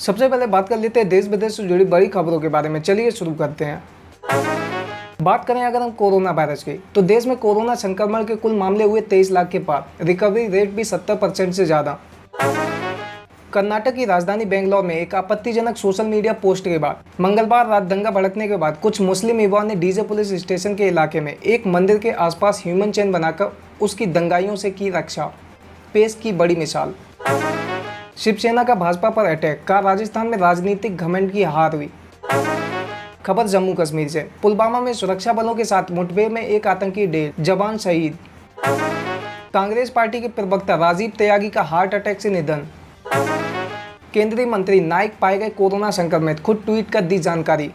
सबसे पहले बात कर लेते हैं देश विदेश से जुड़ी बड़ी खबरों के बारे में। चलिए शुरू करते हैं। बात करें अगर हम कोरोना वायरस की, तो देश में कोरोना संक्रमण के कुल मामले हुए 23 लाख के पार। रिकवरी रेट भी 70% से ज़्यादा। कर्नाटक की राजधानी बेंगलोर में एक आपत्तिजनक सोशल मीडिया पोस्ट के बाद मंगलवार रात दंगा भड़कने के बाद कुछ मुस्लिम युवाओं ने डीजे पुलिस स्टेशन के इलाके में एक मंदिर के आसपास ह्यूमन चेन बनाकर उसकी दंगाइयों से की रक्षा। पेश की बड़ी मिसाल। शिवसेना का भाजपा पर अटैक का राजस्थान में राजनीतिक घमंड की हार हुई। खबर जम्मू कश्मीर से। पुलवामा में सुरक्षा बलों के साथ मुठभेड़ में एक आतंकी ढेर, जवान शहीद। कांग्रेस पार्टी के प्रवक्ता राजीव त्यागी का हार्ट अटैक से निधन। केंद्रीय मंत्री नाइक पाए गए कोरोना संक्रमित, खुद ट्वीट कर दी जानकारी।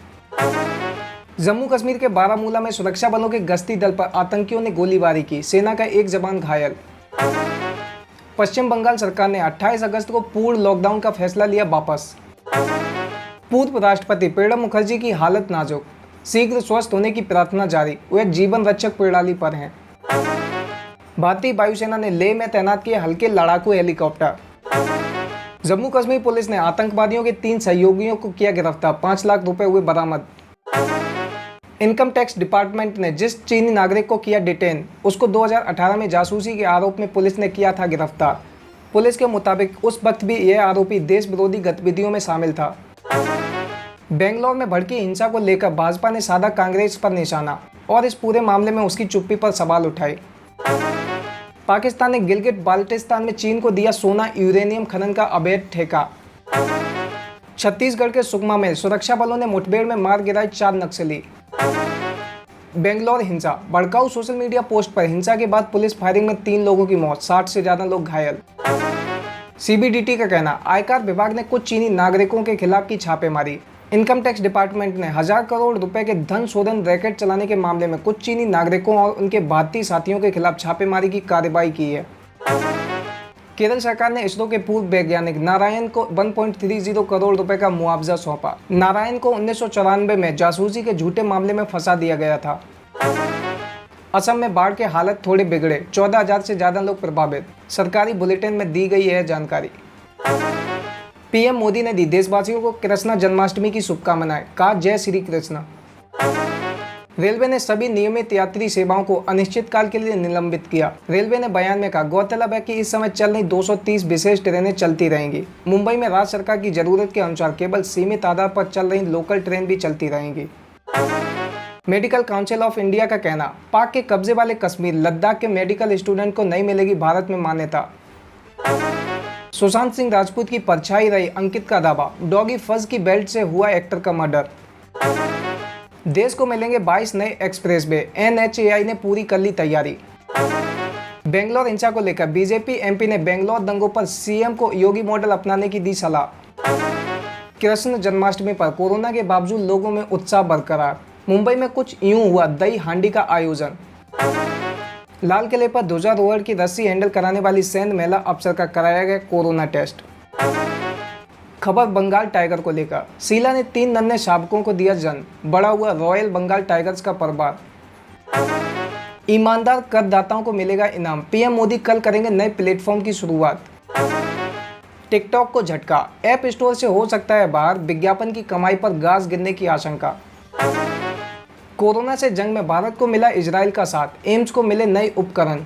जम्मू कश्मीर के बारामूला में सुरक्षा बलों के गश्ती दल पर आतंकियों ने गोलीबारी की, सेना का एक जवान घायल। पश्चिम बंगाल सरकार ने 28 अगस्त को पूर्ण लॉकडाउन का फैसला लिया वापस। पूर्व राष्ट्रपति प्रणब मुखर्जी की हालत नाजुक, शीघ्र स्वस्थ होने की प्रार्थना जारी, वे जीवन रक्षक प्रणाली पर हैं। भारतीय वायुसेना ने लेह में तैनात किए हल्के लड़ाकू हेलीकॉप्टर। जम्मू कश्मीर पुलिस ने आतंकवादियों के 3 सहयोगियों को किया गिरफ्तार, 5 लाख रुपए हुए बरामद। इनकम टैक्स डिपार्टमेंट ने जिस चीनी नागरिक को किया डिटेन, उसको 2018 में जासूसी के आरोप में पुलिस ने किया था गिरफ्तार। पुलिस के मुताबिक उस वक्त भी यह आरोपी देश विरोधी गतिविधियों में शामिल था। बेंगलोर में भड़की हिंसा को लेकर भाजपा ने साधा कांग्रेस पर निशाना और इस पूरे मामले में उसकी चुप्पी पर सवाल उठाए। पाकिस्तान ने गिलगिट बाल्टिस्तान में चीन को दिया सोना यूरेनियम खनन का अवैध ठेका। छत्तीसगढ़ के सुकमा में सुरक्षा बलों ने मुठभेड़ में मार गिराए 4 नक्सली। बेंगलोर हिंसा। भड़काऊ सोशल मीडिया पोस्ट पर हिंसा के बाद पुलिस फायरिंग में 3 लोगों की मौत, 60 से ज्यादा लोग घायल। सीबीडीटी का कहना, आयकर विभाग ने कुछ चीनी नागरिकों के खिलाफ की छापेमारी। इनकम टैक्स डिपार्टमेंट ने 1000 करोड़ रुपए के धन शोधन रैकेट चलाने के मामले में कुछ चीनी नागरिकों और उनके भारतीय साथियों के खिलाफ छापेमारी की कार्रवाई की है। केरल सरकार ने इसरो के पूर्व वैज्ञानिक नारायण को 1.30 करोड़ रुपए का मुआवजा सौंपा। नारायण को 1994 में जासूसी के झूठे मामले में फंसा दिया गया था। असम में बाढ़ के हालत थोड़े बिगड़े, 14,000 से ज्यादा लोग प्रभावित, सरकारी बुलेटिन में दी गई है जानकारी। पीएम मोदी ने दी देशवासियों को कृष्ण जन्माष्टमी की शुभकामनाएं, कहा जय श्री कृष्ण। रेलवे ने सभी नियमित यात्री सेवाओं को अनिश्चितकाल के लिए निलंबित किया। रेलवे ने बयान में कहा, गौरतलब है कि इस समय चल रही 230 विशेष ट्रेनें चलती रहेंगी। मुंबई में राज्य सरकार की जरूरत के अनुसार केवल सीमित आधार पर चल रही लोकल ट्रेन भी चलती रहेंगी। मेडिकल काउंसिल ऑफ इंडिया का कहना, पाक के कब्जे वाले कश्मीर लद्दाख के मेडिकल स्टूडेंट को नहीं मिलेगी भारत में मान्यता। सुशांत सिंह राजपूत की परछाई रही अंकित का दावा, डॉगी फज की बेल्ट से हुआ एक्टर का मर्डर। देश को मिलेंगे 22 नए एक्सप्रेसवे, एनएचएआई ने पूरी कर ली तैयारी। बेंगलोर हिंसा को लेकर बीजेपी एमपी ने बेंगलोर दंगों पर सीएम को योगी मॉडल अपनाने की दी सलाह। कृष्ण जन्माष्टमी पर कोरोना के बावजूद लोगों में उत्साह बरकरार। मुंबई में कुछ यूं हुआ दही हांडी का आयोजन। लाल किले पर ध्वजारोहण की रस्सी हैंडल कराने वाली सैन्य महिला अफसर का कराया गया कोरोना टेस्ट। खबर बंगाल टाइगर को लेकर, शीला ने 3 नन्हे शावकों को दिया जन्म, बड़ा हुआ रॉयल बंगाल टाइगर्स का परिवार। ईमानदार करदाताओं को मिलेगा इनाम, पीएम मोदी कल करेंगे नए प्लेटफॉर्म की शुरुआत। टिकटॉक को झटका, ऐप स्टोर से हो सकता है बाहर, विज्ञापन की कमाई पर गाज गिरने की आशंका। कोरोना से जंग में भारत को मिला इजराइल का साथ, एम्स को मिले नए उपकरण।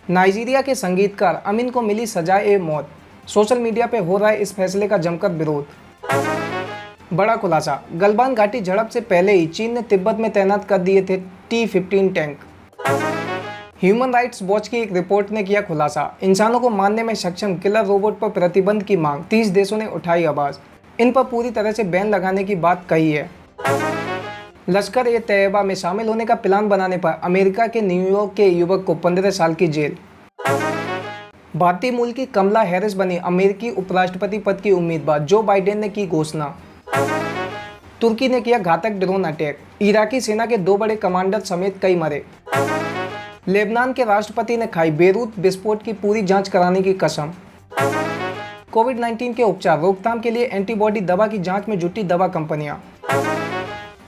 नाइजीरिया के संगीतकार अमीन को मिली सजाए मौत, सोशल मीडिया पे हो रहा है इस फैसले का जमकर विरोध। बड़ा खुलासा, गलवान घाटी झड़प से पहले ही चीन ने तिब्बत में तैनात कर दिए थे T-15 tank. Human rights watch की एक रिपोर्ट ने किया खुलासा, इंसानों को मारने में सक्षम किलर रोबोट पर प्रतिबंध की मांग, 30 देशों ने उठाई आवाज, इन पर पूरी तरह से बैन लगाने की बात कही है। लश्कर-ए-तैयबा में शामिल होने का प्लान बनाने पर अमेरिका के न्यूयॉर्क के युवक को 15 साल की जेल। भारतीय मूल की कमला हैरिस बनी अमेरिकी उपराष्ट्रपति पद की उम्मीदवार, जो बाइडेन ने की घोषणा। तुर्की ने किया घातक ड्रोन अटैक, इराकी सेना के 2 बड़े कमांडर समेत कई मरे। लेबनान के राष्ट्रपति ने खाई बेरूत विस्फोट की पूरी जांच कराने की कसम। कोविड-19 के उपचार रोकथाम के लिए एंटीबॉडी दवा की जांच में जुटी दवा कंपनियां।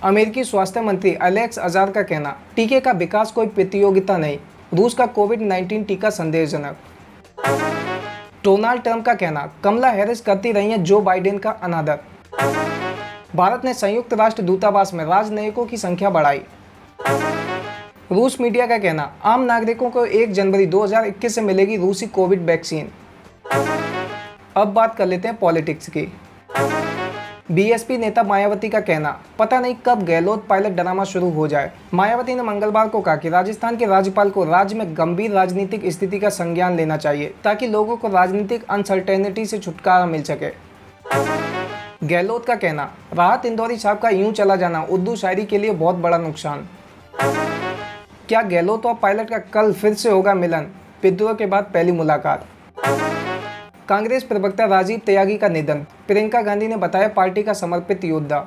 अमेरिकी स्वास्थ्य मंत्री एलेक्स अजार का कहना, टीके का विकास कोई प्रतियोगिता नहीं, रूस का कोविड-19 टीका संदेहजनक। डोनाल्ड ट्रंप का कहना, कमला हैरिस करती रही हैं जो बाइडेन का अनादर। भारत ने संयुक्त राष्ट्र दूतावास में राजनयिकों की संख्या बढ़ाई। रूस मीडिया का कहना, आम नागरिकों को 1 जनवरी 2021 से मिलेगी रूसी कोविड वैक्सीन। अब बात कर लेते हैं पॉलिटिक्स की। बीएसपी नेता मायावती का कहना, पता नहीं कब गहलोत पायलट ड्रामा शुरू हो जाए। मायावती ने मंगलवार को कहा कि राजस्थान के राज्यपाल को राज्य में गंभीर राजनीतिक स्थिति का संज्ञान लेना चाहिए ताकि लोगों को राजनीतिक अनसर्टेनिटी से छुटकारा मिल सके। गहलोत का कहना, राहत इंदौरी साहब का यूं चला जाना उर्दू शायरी के लिए बहुत बड़ा नुकसान। क्या गहलोत और पायलट का कल फिर से होगा मिलन? विद्रोह के बाद पहली मुलाकात। कांग्रेस प्रवक्ता राजीव त्यागी का निधन, प्रियंका गांधी ने बताया पार्टी का समर्पित योद्धा।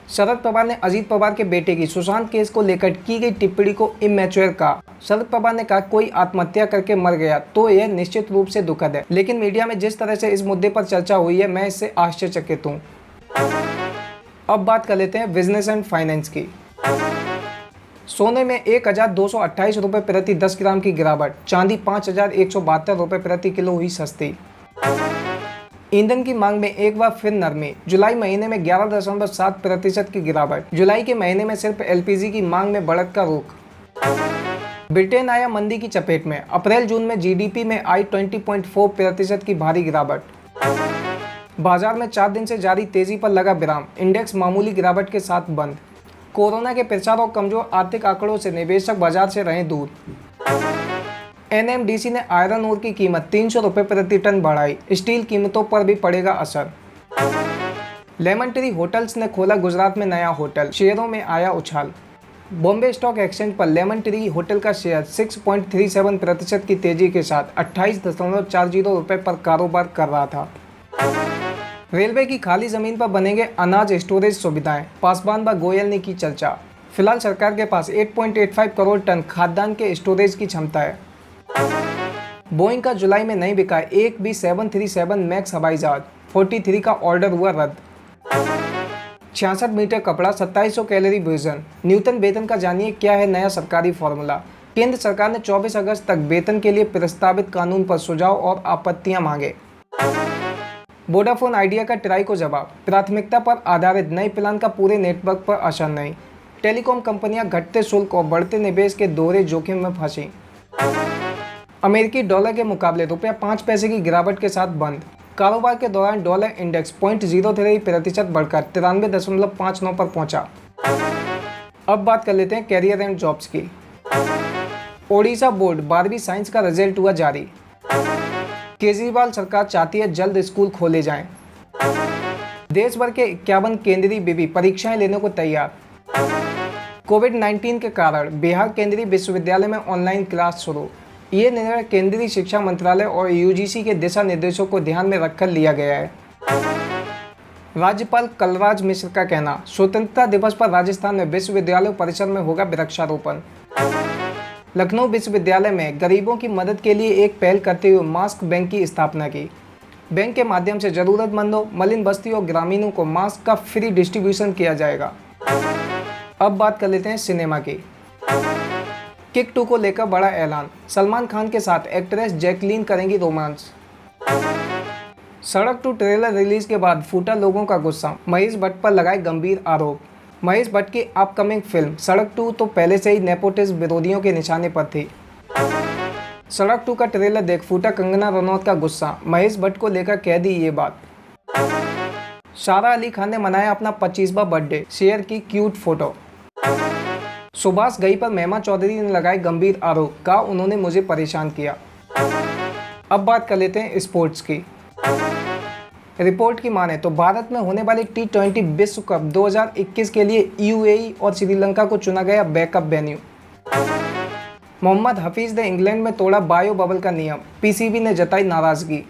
शरद पवार ने अजीत पवार के बेटे की सुशांत केस को लेकर की गई टिप्पणी को इमैच्योर कहा। शरद पवार ने कहा, कोई आत्महत्या करके मर गया तो यह निश्चित रूप से दुखद है, लेकिन मीडिया में जिस तरह से इस मुद्दे पर चर्चा हुई है मैं इससे आश्चर्यचकित हूँ। अब बात कर लेते हैं बिजनेस एंड फाइनेंस की। सोने में 1228 रुपये प्रति 10 ग्राम की गिरावट, चांदी 5172 रुपये प्रति किलो हुई सस्ती। ईंधन की मांग में एक बार फिर नरमी, जुलाई महीने में 11.7% की गिरावट। जुलाई के महीने में सिर्फ एलपीजी की मांग में बढ़त का रुख। ब्रिटेन आया मंदी की चपेट में, अप्रैल जून में जीडीपी में आई 20.4% की भारी गिरावट। बाजार में 4 दिन से जारी तेजी पर लगा विराम, इंडेक्स मामूली गिरावट के साथ बंद। कोरोना के प्रसार और कमजोर आर्थिक आंकड़ों से निवेशक बाजार से रहे दूर। एनएमडीसी ने आयरन ओर की कीमत 300 रुपये प्रति टन बढ़ाई, स्टील कीमतों पर भी पड़ेगा असर। लेमन ट्री होटल्स ने खोला गुजरात में नया होटल, शेयरों में आया उछाल। बॉम्बे स्टॉक एक्सचेंज पर लेमन ट्री होटल का शेयर 6.37% की तेजी के साथ 28.40 रुपये पर कारोबार कर रहा था। रेलवे की खाली जमीन पर बनेंगे अनाज स्टोरेज सुविधाएं, पासवान व गोयल ने की चर्चा। फिलहाल सरकार के पास 8.85 करोड़ टन खाद्यान्न के स्टोरेज की क्षमता है। बोइंग का जुलाई में नहीं बिका एक भी 737 मैक्स हवाई जहाज, 43 का ऑर्डर हुआ रद्द। 66 मीटर कपड़ा, 2700 कैलोरी भोजन। न्यूटन वेतन का जानिए क्या है नया सरकारी फॉर्मूला। केंद्र सरकार ने 24 अगस्त तक वेतन के लिए प्रस्तावित कानून पर सुझाव और आपत्तियां मांगे। वोडाफोन आइडिया का ट्राई को जवाब, प्राथमिकता पर आधारित नए प्लान का पूरे नेटवर्क पर असर नहीं। टेलीकॉम कंपनियां घटते शुल्क और बढ़ते निवेश के दोहरे जोखिम में फंसी। अमेरिकी डॉलर के मुकाबले रुपया 5 पैसे की गिरावट के साथ बंद। कारोबार के दौरान डॉलर इंडेक्स 0.03% बढ़कर 93.59 पर पहुंचा। अब बात कर लेते हैं कैरियर एंड जॉब्स की। ओडिशा बोर्ड 12वीं साइंस का रिजल्ट हुआ जारी। केजरीवाल सरकार चाहती है जल्द स्कूल खोले जाएं। देश भर के 51 केंद्रीय विवि परीक्षाएं लेने को तैयार। कोविड-19 के कारण बिहार केंद्रीय विश्वविद्यालय में ऑनलाइन क्लास शुरू। ये निर्णय केंद्रीय शिक्षा मंत्रालय और यूजीसी के दिशा निर्देशों को ध्यान में रखकर लिया गया है। राज्यपाल कलराज मिश्र का कहना, स्वतंत्रता दिवस पर राजस्थान में विश्वविद्यालय परिसर में होगा वृक्षारोपण। लखनऊ विश्वविद्यालय में गरीबों की मदद के लिए एक पहल करते हुए मास्क बैंक की स्थापना की। बैंक के माध्यम से जरूरतमंदों, मलिन बस्ती और ग्रामीणों को मास्क का फ्री डिस्ट्रीब्यूशन किया जाएगा। अब बात कर लेते हैं सिनेमा की। किक 2 को लेकर बड़ा ऐलान, सलमान खान के साथ एक्ट्रेस जैकलीन करेंगी रोमांस। सड़क 2 ट्रेलर रिलीज के बाद फूटा लोगों का गुस्सा, महेश भट्ट पर लगाए गंभीर आरोप। महेश भट्ट की अपकमिंग फिल्म सड़क 2 तो पहले से ही नेपोटिज्म विरोधियों के निशाने पर थी। सड़क 2 का ट्रेलर देख फूटा कंगना रनौत का गुस्सा, महेश भट्ट को लेकर कह दी ये बात। सारा अली खान ने मनाया अपना 25वां बर्थडे, शेयर की क्यूट फोटो। सुभाष घई पर महिमा चौधरी ने लगाए गंभीर आरोप, कहा उन्होंने मुझे परेशान किया। अब बात कर लेते हैं स्पोर्ट्स की। रिपोर्ट की माने तो भारत में होने वाले T20 विश्व कप 2021 के लिए यूएई और श्रीलंका को चुना गया बैकअप वेन्यू। मोहम्मद हफीज ने इंग्लैंड में तोड़ा बायो बबल का नियम, पीसीबी ने जताई नाराजगी।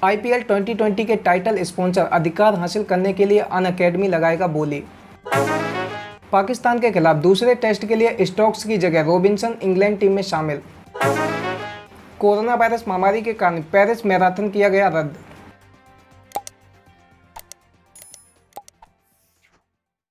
IPL 2020 के टाइटल स्पॉन्सर अधिकार हासिल करने के लिए अनअकैडमी लगाएगा बोली। पाकिस्तान के खिलाफ दूसरे टेस्ट के लिए स्टोक्स की जगह रॉबिन्सन इंग्लैंड टीम में शामिल। कोरोना वायरस महामारी के कारण पेरिस मैराथन किया गया रद्द।